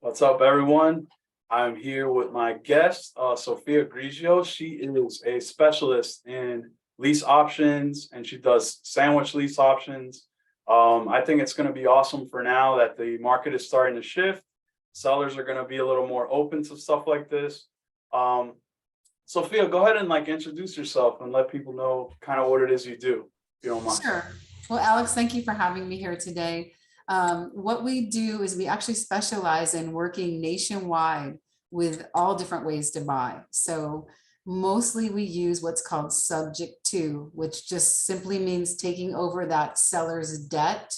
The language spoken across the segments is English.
What's up, everyone? I'm here with my guest, Sophia Grigio. She is a specialist in lease options and she does sandwich lease options. I think it's going to be awesome for now that the market is starting to shift. Sellers are going to be a little more open to stuff like this. Um, Sophia, go ahead and introduce yourself and let people know kind of what it is you do, if you don't mind. Sure. Well, Alex, thank you for having me here today. What we do is we actually specialize in working nationwide with all different ways to buy. So mostly we use what's called subject to, which just simply means taking over that seller's debt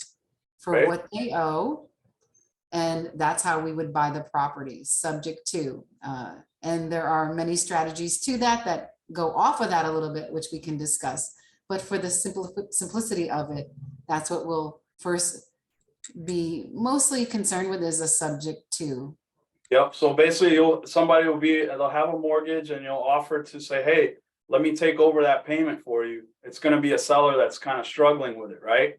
for Right? what they owe. And that's how we would buy the property, subject to. And there are many strategies to that go off of that a little bit, which we can discuss. But for the simplicity of it, that's what we'll first be mostly concerned with, is a subject to. Yep. So basically, they'll have a mortgage and you'll offer to say, hey, let me take over that payment for you. It's going to be a seller that's kind of struggling with it, right?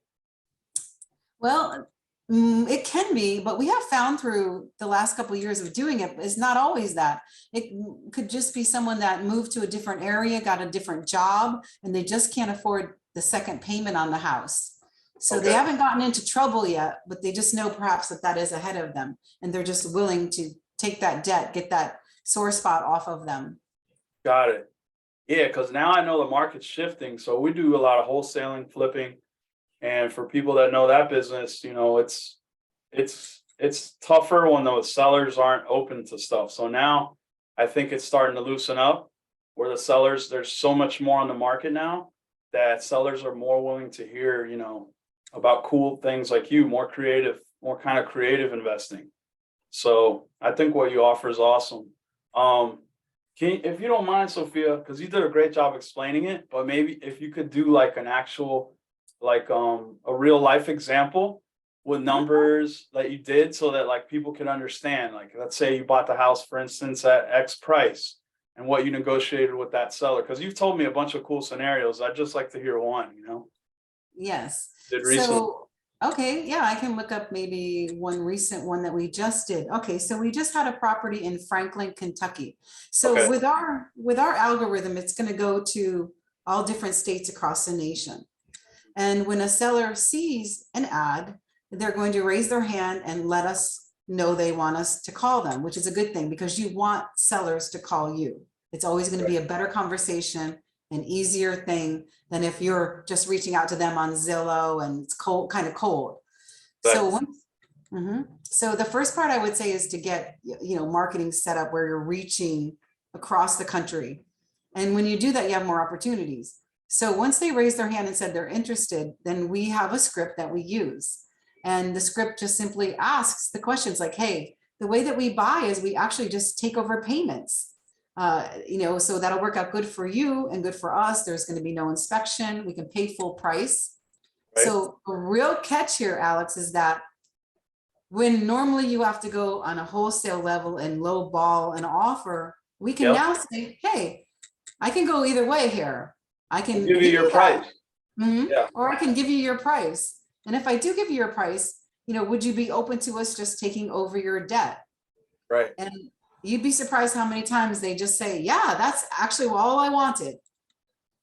Well, it can be, but we have found through the last couple of years of doing it, it's not always that. It could just be someone that moved to a different area, got a different job, and they just can't afford the second payment on the house. So they haven't gotten into trouble yet, but they just know perhaps that is ahead of them. And they're just willing to take that debt, get that sore spot off of them. Got it. Yeah, because now I know the market's shifting. So we do a lot of wholesaling, flipping. And for people that know that business, it's tougher when those sellers aren't open to stuff. So now I think it's starting to loosen up where the sellers, there's so much more on the market now that sellers are more willing to hear, about cool things like you, more kind of creative investing. So I think what you offer is awesome. If you don't mind, Sophia, because you did a great job explaining it, but maybe if you could do an actual, a real life example with numbers that you did so that people can understand. Let's say you bought the house, for instance, at X price and what you negotiated with that seller. Because you've told me a bunch of cool scenarios. I'd just like to hear one, Yes. Did recently. So, okay, yeah, I can look up maybe one recent one that we just did. Okay, so we just had a property in Franklin, Kentucky. So Okay. with our algorithm, it's going to go to all different states across the nation. And when a seller sees an ad, they're going to raise their hand and let us know they want us to call them, which is a good thing because you want sellers to call you. It's always going to be a better conversation, an easier thing than if you're just reaching out to them on Zillow and it's kind of cold. So so the first part I would say is to get, marketing set up where you're reaching across the country. And when you do that, you have more opportunities. So once they raise their hand and said they're interested, then we have a script that we use. And the script just simply asks the questions like, hey, the way that we buy is we actually just take over payments. So that'll work out good for you and good for us. There's going to be no inspection. We can pay full price. Right. So a real catch here, Alex, is that when normally you have to go on a wholesale level and low ball an offer, we can now say, hey, I can go either way here. I can give you your price. Or I can give you your price. And if I do give you your price, would you be open to us just taking over your debt? Right. And you'd be surprised how many times they just say, yeah, that's actually all I wanted.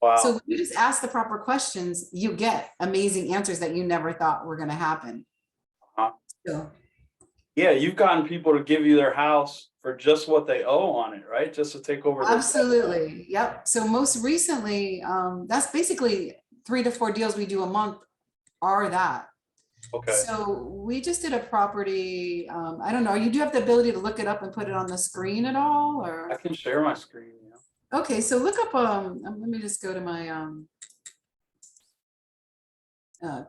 Wow. So when you just ask the proper questions, you get amazing answers that you never thought were going to happen. Yeah, you've gotten people to give you their house for just what they owe on it, right? Just to take over. Absolutely. Yep. So most recently, that's basically 3 to 4 deals we do a month are that. Okay. So we just did a property. I don't know. You do have the ability to look it up and put it on the screen at all, or? I can share my screen. Yeah. Okay. So look up, let me just go to my,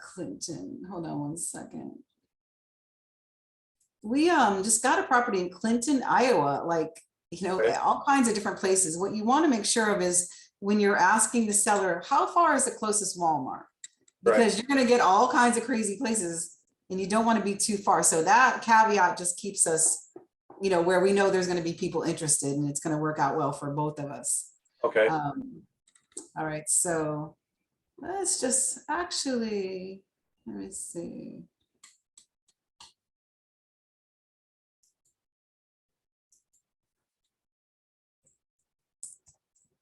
Clinton. Hold on one second. We just got a property in Clinton, Iowa, all kinds of different places. What you want to make sure of is when you're asking the seller, how far is the closest Walmart? Because you're going to get all kinds of crazy places and you don't want to be too far. So that caveat just keeps us, where we know there's going to be people interested and it's going to work out well for both of us. Okay. All right. So let's just actually, let me see.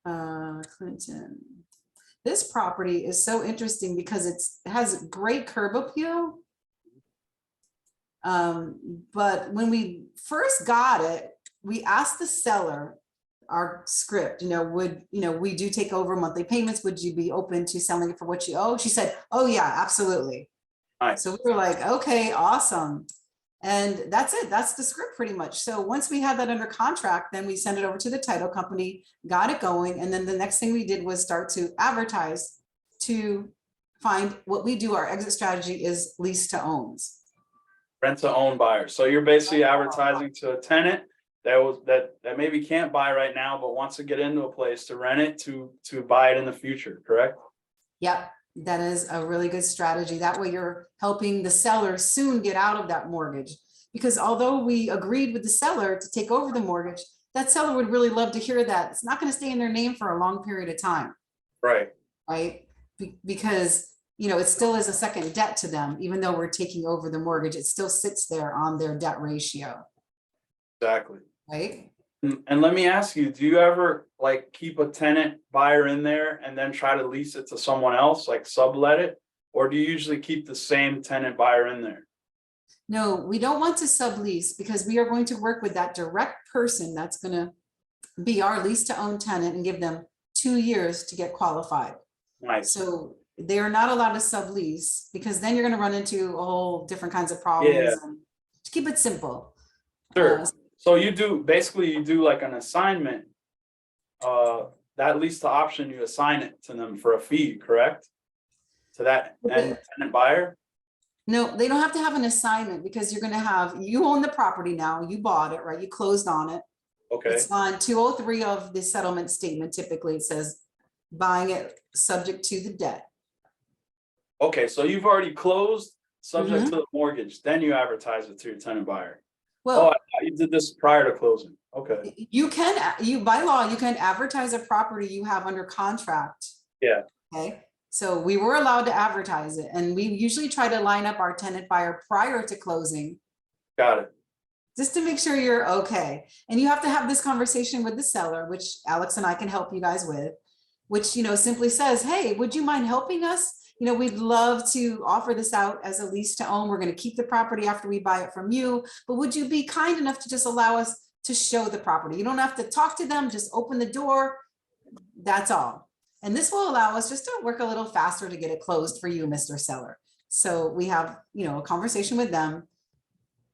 Clinton. This property is so interesting because it has great curb appeal. But when we first got it, we asked the seller, our script, we do take over monthly payments. Would you be open to selling it for what you owe? She said, oh yeah, absolutely. Nice. So we were like, okay, awesome. And that's it. That's the script pretty much. So once we had that under contract, then we sent it over to the title company, got it going. And then the next thing we did was start to advertise to find what we do. Our exit strategy is lease to owns. Rent to own buyers. So you're basically advertising to a tenant that maybe can't buy right now, but wants to get into a place to rent it to buy it in the future, correct? Yep, that is a really good strategy. That way you're helping the seller soon get out of that mortgage. Because although we agreed with the seller to take over the mortgage, that seller would really love to hear that it's not going to stay in their name for a long period of time. Right. Right. Because it still is a second debt to them, even though we're taking over the mortgage, it still sits there on their debt ratio. Exactly. Right. And let me ask you, do you ever like keep a tenant buyer in there and then try to lease it to someone else, like sublet it? Or do you usually keep the same tenant buyer in there? No, we don't want to sublease because we are going to work with that direct person that's going to be our lease to own tenant and give them 2 years to get qualified. Nice. So they are not allowed to sublease because then you're going to run into a whole different kinds of problems. Yeah. To keep it simple. Sure. So you do like an assignment. That lease to option, you assign it to them for a fee, correct? To that end tenant buyer? No, they don't have to have an assignment because you own the property now, you bought it, right? You closed on it. Okay. It's on 203 of the settlement statement. Typically it says buying it subject to the debt. Okay, so you've already closed subject to the mortgage, then you advertise it to your tenant buyer. Well, I thought you did this prior to closing. Okay. By law, you can advertise a property you have under contract. Yeah. Okay. So we were allowed to advertise it, and we usually try to line up our tenant buyer prior to closing. Got it. Just to make sure you're okay. And you have to have this conversation with the seller, which Alex and I can help you guys with, which, simply says, hey, would you mind helping us? We'd love to offer this out as a lease to own. We're going to keep the property after we buy it from you, but would you be kind enough to just allow us to show the property? You don't have to talk to them, just open the door. That's all. And this will allow us just to work a little faster to get it closed for you, Mr. Seller. So we have, a conversation with them.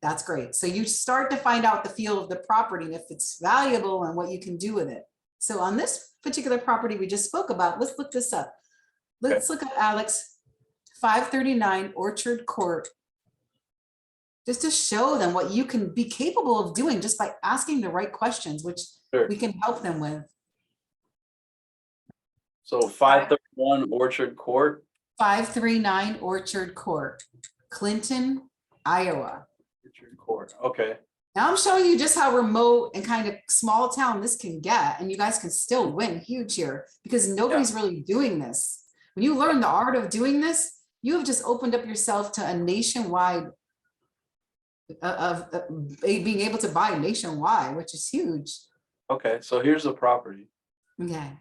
That's great. So you start to find out the feel of the property and if it's valuable and what you can do with it. So on this particular property we just spoke about, let's look this up. Let's look up Alex, 539 Orchard Court. Just to show them what you can be capable of doing just by asking the right questions, which we can help them with. So 531 Orchard Court. 539 Orchard Court, Clinton, Iowa. Orchard Court. Okay. Now I'm showing you just how remote and kind of small town this can get, and you guys can still win huge here because nobody's really doing this. When you learn the art of doing this, you have just opened up yourself to a nationwide of being able to buy nationwide, which is huge. Okay, so here's the property. Okay,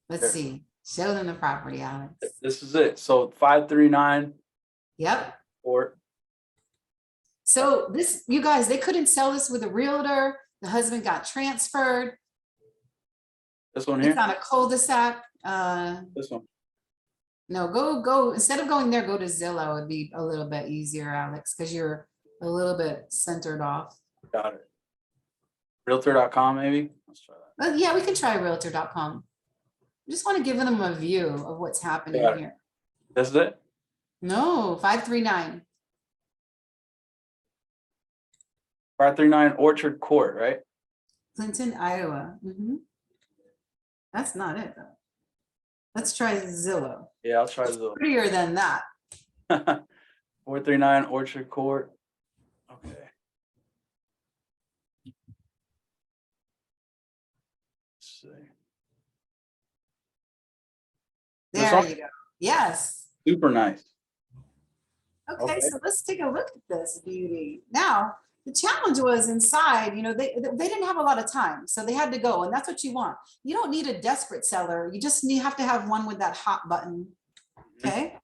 let's see. Show them the property, Alex. This is it. So 539. Yep. Court. So this, you guys, they couldn't sell this with a realtor. The husband got transferred. This one here? It's on a cul-de-sac. This one. No, go. Instead of going there, go to Zillow. It'd be a little bit easier, Alex, because you're a little bit centered off. Got it. Realtor.com, maybe? Let's try that. Yeah, we can try realtor.com. I just want to give them a view of what's happening here. This is it? No, 539. 539 Orchard Court, right? Clinton, Iowa. That's not it, though. Let's try Zillow. Yeah, I'll try Zillow. Prettier than that. 439 Orchard Court. Okay. Let's see. There you go. Yes. Super nice. Okay, so let's take a look at this beauty. Now, The challenge was inside, they didn't have a lot of time, so they had to go, and that's what you want. You don't need a desperate seller. You just have to have one with that hot button. Okay.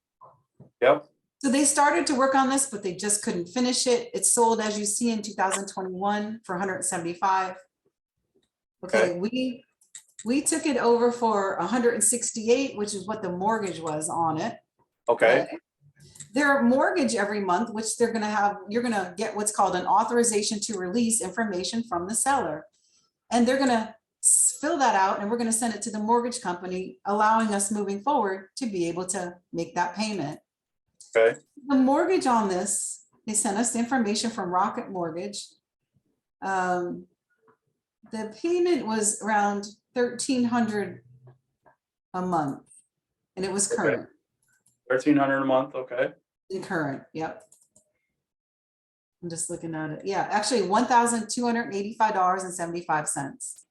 Yep. So they started to work on this, but they just couldn't finish it. It sold, as you see, in 2021 for 175. Okay, we took it over for 168, which is what the mortgage was on it. Okay. Their mortgage every month, which you're gonna get what's called an authorization to release information from the seller. And they're gonna fill that out, and we're gonna send it to the mortgage company, allowing us moving forward to be able to make that payment. Okay. The mortgage on this, they sent us the information from Rocket Mortgage. The payment was around $1,300 a month, and it was current. $1,300 a month. Okay. Current, yep. I'm just looking at it. Yeah, actually $1,285.75.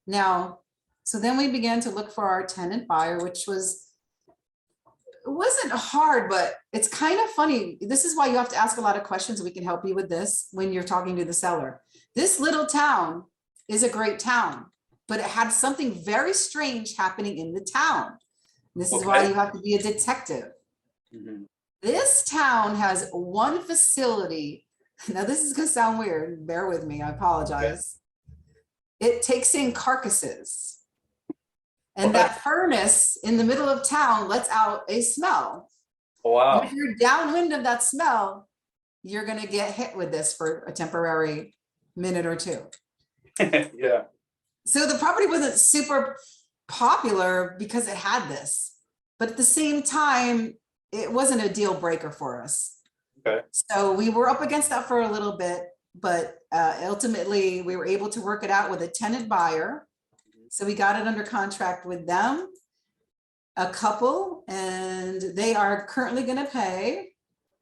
Now, so then we began to look for our tenant buyer, which it wasn't hard, but it's kind of funny. This is why you have to ask a lot of questions. We can help you with this when you're talking to the seller. This little town is a great town, but it had something very strange happening in the town. This is why you have to be a detective. Mm-hmm. This town has one facility. Now, this is going to sound weird. Bear with me. I apologize. It takes in carcasses. And that furnace in the middle of town lets out a smell. Wow. And if you're downwind of that smell, you're going to get hit with this for a temporary minute or two. Yeah. So the property wasn't super popular because it had this. But at the same time, it wasn't a deal breaker for us. Okay. So we were up against that for a little bit, but ultimately we were able to work it out with a tenant buyer. So we got it under contract with them, a couple, and they are currently going to pay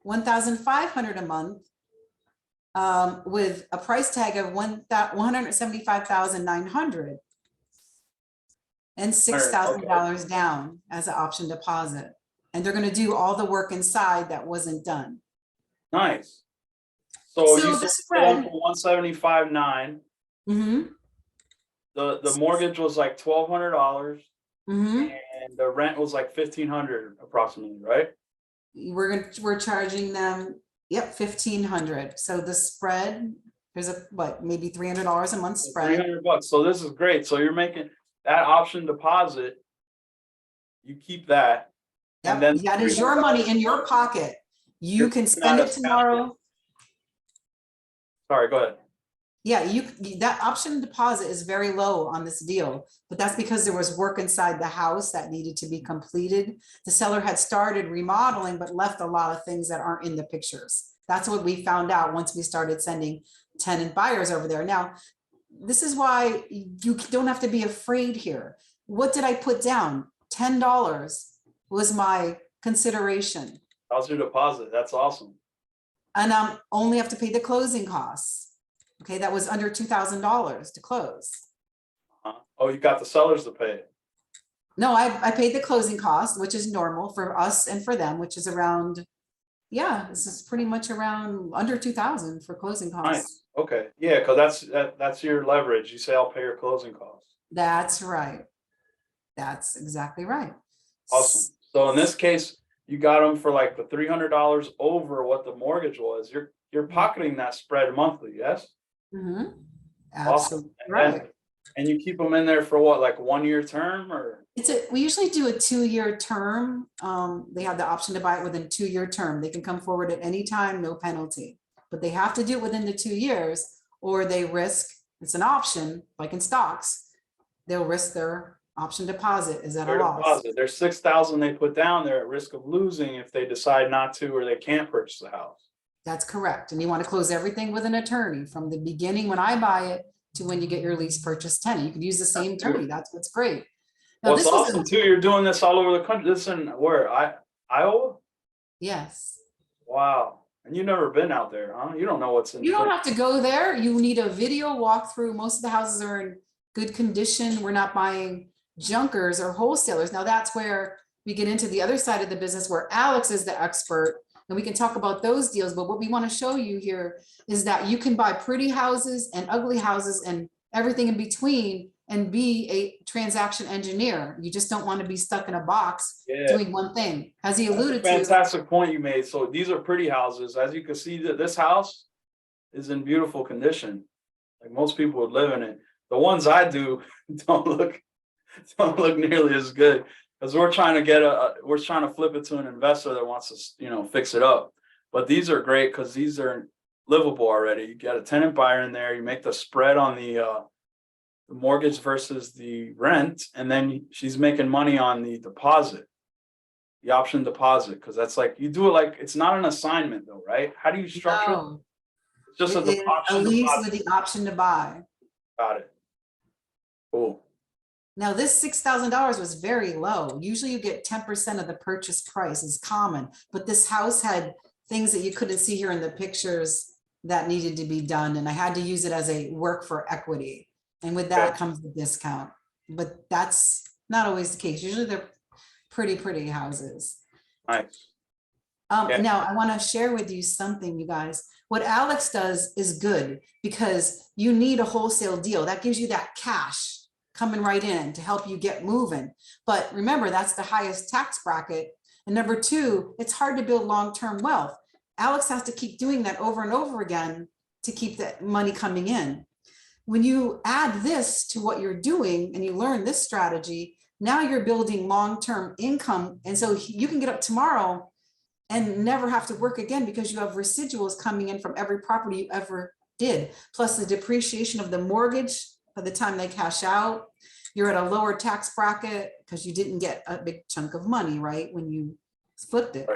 $1,500 a month with a price tag of $175,900 and $6,000 down as an option deposit. And they're going to do all the work inside that wasn't done. Nice. So you the sold spread for $175,900. Mm-hmm. The mortgage was like $1,200, Mm-hmm. and the rent was like $1,500 approximately, right? We're charging them, yep, $1,500. So the spread, there's maybe $300 a month spread. $300. So this is great. So you're making that option deposit. You keep that. Yep, and then that is your money in your pocket. You can spend it tomorrow. Sorry, go ahead. Yeah, that option deposit is very low on this deal, but that's because there was work inside the house that needed to be completed. The seller had started remodeling, but left a lot of things that aren't in the pictures. That's what we found out once we started sending tenant buyers over there. Now, this is why you don't have to be afraid here. What did I put down? $10 was my consideration. How's your deposit? That's awesome. And I only have to pay the closing costs. Okay, that was under $2,000 to close. Oh, you got the sellers to pay it. No, I paid the closing cost, which is normal for us and for them, which is around, this is pretty much around under 2,000 for closing costs. Nice. Okay. Yeah, because that's your leverage. You say I'll pay your closing costs. That's right. That's exactly right. Awesome. So in this case, you got them for like the $300 over what the mortgage was. You're pocketing that spread monthly, yes? Mm-hmm. Absolutely. Awesome. Right. And you keep them in there for what, like 1 year term, or? We usually do a 2-year term. They have the option to buy it within a 2-year term. They can come forward at any time, no penalty, but they have to do it within the 2 years, or they risk, it's an option, like in stocks, they'll risk their option deposit is at a loss. There's $6,000 they put down, they're at risk of losing if they decide not to, or they can't purchase the house. That's correct. And you want to close everything with an attorney from the beginning when I buy it to when you get your lease purchase tenant. You can use the same attorney. That's what's great. Now, well, it's awesome too. You're doing this all over the country. This in where? Iowa? Yes. Wow. And you've never been out there, huh? You don't know what's in. You don't have to go there. You need a video walkthrough. Most of the houses are in good condition. We're not buying junkers or wholesalers. Now that's where we get into the other side of the business where Alex is the expert. and we can talk about those deals. But what we want to show you here is that you can buy pretty houses and ugly houses and everything in between and be a transaction engineer. You just don't want to be stuck in a box doing one thing, as he alluded to. Fantastic point you made. So these are pretty houses. As you can see, that this house is in beautiful condition. Like most people would live in it. The ones I do don't look nearly as good, because we're trying to flip it to an investor that wants to, fix it up. But these are great because these are livable already. You got a tenant buyer in there. You make the spread on the mortgage versus the rent, and then she's making money on the deposit, the option deposit, because that's like, you do it like, it's not an assignment though, right? How do you structure it? It's just It is a option lease deposit. with the option to buy. Got it. Cool. Now, this $6,000 was very low. Usually you get 10% of the purchase price is common, but this house had things that you couldn't see here in the pictures that needed to be done. And I had to use it as a work for equity. And with that comes the discount, but that's not always the case. Usually they're pretty houses. Nice. Now I want to share with you something, you guys. What Alex does is good because you need a wholesale deal that gives you that cash coming right in to help you get moving. But remember, that's the highest tax bracket. And number two, it's hard to build long-term wealth. Alex has to keep doing that over and over again to keep that money coming in. When you add this to what you're doing and you learn this strategy, now you're building long-term income. And so you can get up tomorrow and never have to work again because you have residuals coming in from every property you ever did, plus the depreciation of the mortgage by the time they cash out. You're at a lower tax bracket because you didn't get a big chunk of money, right, when you flipped it.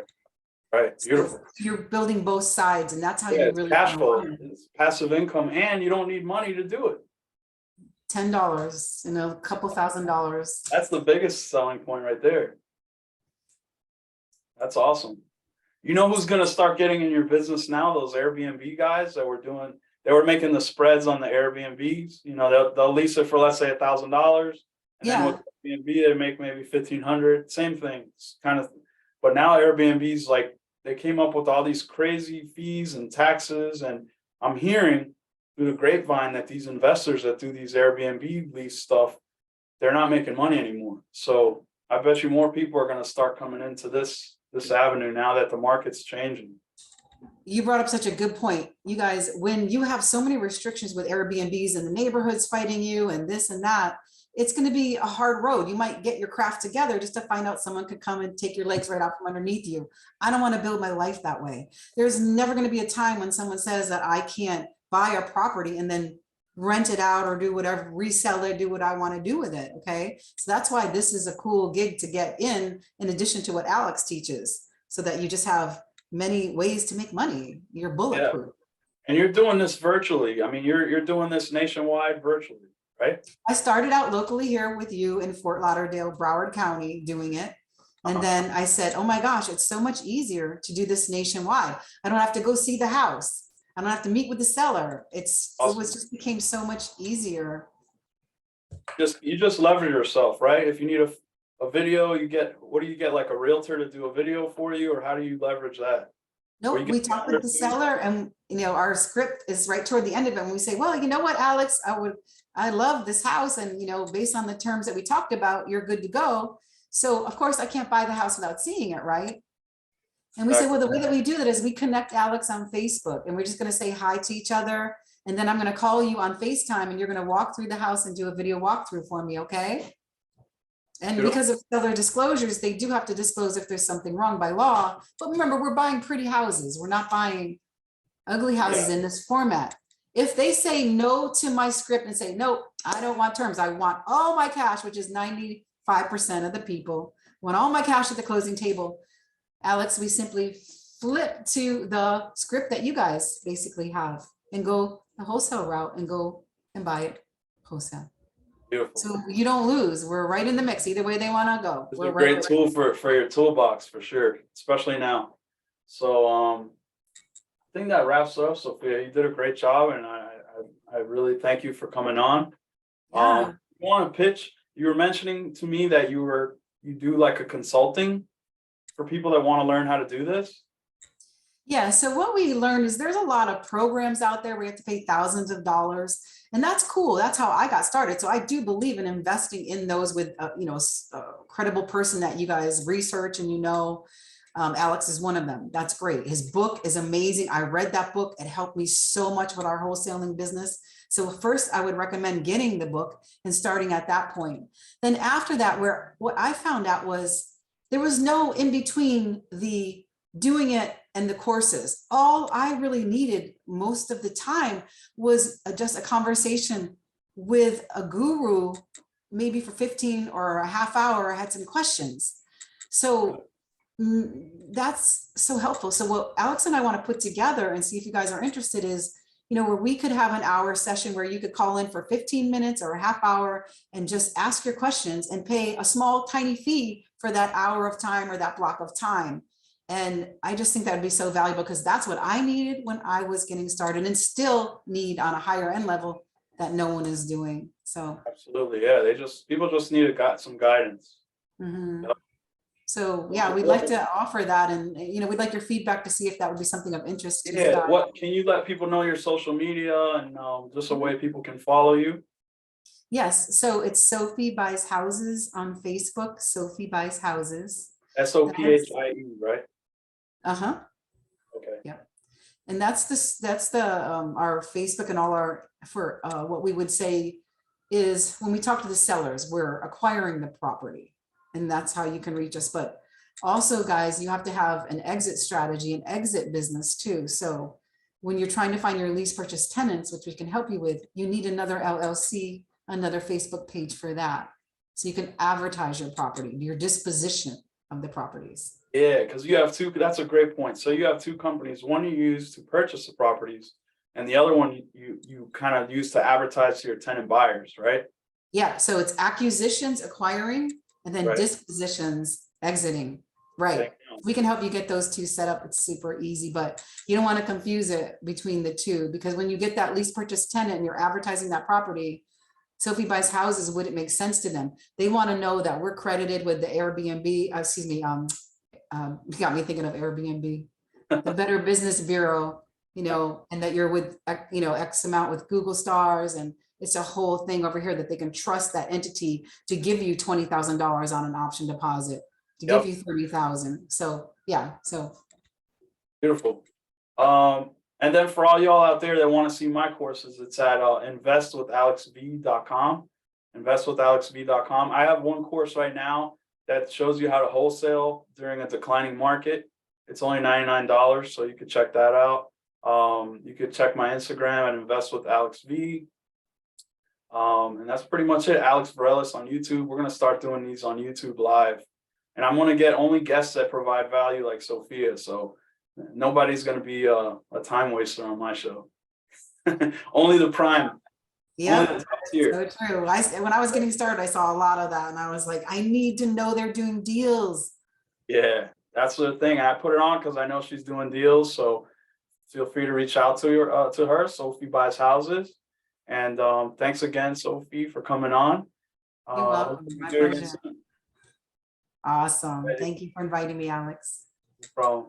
Right. Beautiful. So you're building both sides, and that's how you really cash flow. It's passive income, and you don't need money to do it. $10, a couple $1,000. That's the biggest selling point right there. That's awesome. You know who's going to start getting in your business now? Those Airbnb guys that they were making the spreads on the Airbnbs. They'll lease it for, let's say, $1,000. And then with Airbnb, they make maybe $1,500. Same thing, kind of. But now Airbnb's like, they came up with all these crazy fees and taxes. And I'm hearing through the grapevine that these investors that do these Airbnb lease stuff, they're not making money anymore. So I bet you more people are going to start coming into this avenue now that the market's changing. You brought up such a good point. You guys, when you have so many restrictions with Airbnbs and the neighborhoods fighting you and this and that, it's going to be a hard road. You might get your craft together just to find out someone could come and take your legs right out from underneath you. I don't want to build my life that way. There's never going to be a time when someone says that I can't buy a property and then rent it out or do whatever, resell it, do what I want to do with it. Okay. So that's why this is a cool gig to get in addition to what Alex teaches, so that you just have many ways to make money. You're bulletproof. Yeah. And you're doing this virtually. I mean, you're doing this nationwide virtually, right? I started out locally here with you in Fort Lauderdale, Broward County, doing it. And then I said, oh my gosh, it's so much easier to do this nationwide. I don't have to go see the house. I don't have to meet with the seller. Awesome. It just became so much easier. You just leverage yourself, right? If you need a video, what do you get, like a realtor to do a video for you, or how do you leverage that? No, we talk with the seller, and our script is right toward the end of it. And we say, well, you know what, Alex, I love this house, and based on the terms that we talked about, you're good to go. So of course I can't buy the house without seeing it, right? And we say, well, the way that we do that is we connect Alex on Facebook, and we're just going to say hi to each other. And then I'm going to call you on FaceTime, and you're going to walk through the house and do a video walkthrough for me. Okay. And because of other disclosures, they do have to disclose if there's something wrong by law. But remember, we're buying pretty houses. We're not buying ugly houses in this format. If they say no to my script and say, no, I don't want terms, I want all my cash, which is 95% of the people want all my cash at the closing table, Alex, we simply flip to the script that you guys basically have and go the wholesale route and go and buy it wholesale. Beautiful. So you don't lose. We're right in the mix. Either way they want to go. It's a great tool for your toolbox for sure, especially now. So I think that wraps up, Sophia. You did a great job, and I really thank you for coming on. Yeah. You want to pitch? You were mentioning to me that you do like a consulting for people that want to learn how to do this. Yeah, so what we learned is there's a lot of programs out there where you have to pay thousands of dollars, and that's cool. That's how I got started. So I do believe in investing in those with, a credible person that you guys research and Alex is one of them. That's great. His book is amazing. I read that book. It helped me so much with our wholesaling business. So first, I would recommend getting the book and starting at that point. Then after that, what I found out was there was no in between the doing it and the courses. All I really needed most of the time was just a conversation with a guru, maybe for 15 or a half hour. I had some questions. So that's so helpful. So what Alex and I want to put together and see if you guys are interested is, where we could have an hour session where you could call in for 15 minutes or a half hour and just ask your questions and pay a small, tiny fee for that hour of time or that block of time. And I just think that would be so valuable because that's what I needed when I was getting started and still need on a higher end level that no one is doing. So Absolutely, yeah. People just need some guidance. mhm. Yep. So yeah, we'd like to offer that, and we'd like your feedback to see if that would be something of interest to you Yeah, guys. what can you let people know your social media and just a way people can follow you? Yes, so it's Sophie Buys Houses on Facebook, Sophie Buys Houses. SOPHIE, right? Uh-huh. Okay. Yeah. And that's the our Facebook and all our for what we would say is when we talk to the sellers, we're acquiring the property, and that's how you can reach us. But also, guys, you have to have an exit strategy, an exit business too. So when you're trying to find your lease purchase tenants, which we can help you with, you need another LLC, another Facebook page for that. So you can advertise your property, your disposition of the properties. Yeah, because you have two, that's a great point. So you have two companies, one you use to purchase the properties, and the other one you kind of use to advertise to your tenant buyers, right? Yeah, so it's acquisitions, acquiring, and then Right. dispositions, exiting. Right. Thank you. We can help you get those two set up. It's super easy, but you don't want to confuse it between the two because when you get that lease purchase tenant and you're advertising that property, Sophie Buys Houses wouldn't make sense to them. They want to know that we're credited with the Airbnb, you got me thinking of Airbnb, the Better Business Bureau, and that you're with, X amount with Google stars, and it's a whole thing over here that they can trust that entity to give you $20,000 on an option deposit, to give Yep. you 30,000. So yeah, so Beautiful. And then for all y'all out there that want to see my courses, it's at investwithalexv.com. Investwithalexv.com. I have one course right now that shows you how to wholesale during a declining market. It's only $99, so you could check that out. You could check my Instagram at investwithalexv. And that's pretty much it. Alex Varelis on YouTube. We're gonna start doing these on YouTube live, and I'm gonna get only guests that provide value like Sophia. So nobody's gonna be a time waster on my show. Only the prime. yeah, Only the top tier. so true. When I was getting started, I saw a lot of that, and I was like, I need to know they're doing deals. Yeah, that's the thing. I put it on because I know she's doing deals. So feel free to reach out to her. Sophie Buys Houses. And thanks again, Sophie, for coming on. You're welcome. Hopefully we My do it again pleasure. soon. Awesome. Ready? Thank you for inviting me, Alex. No problem.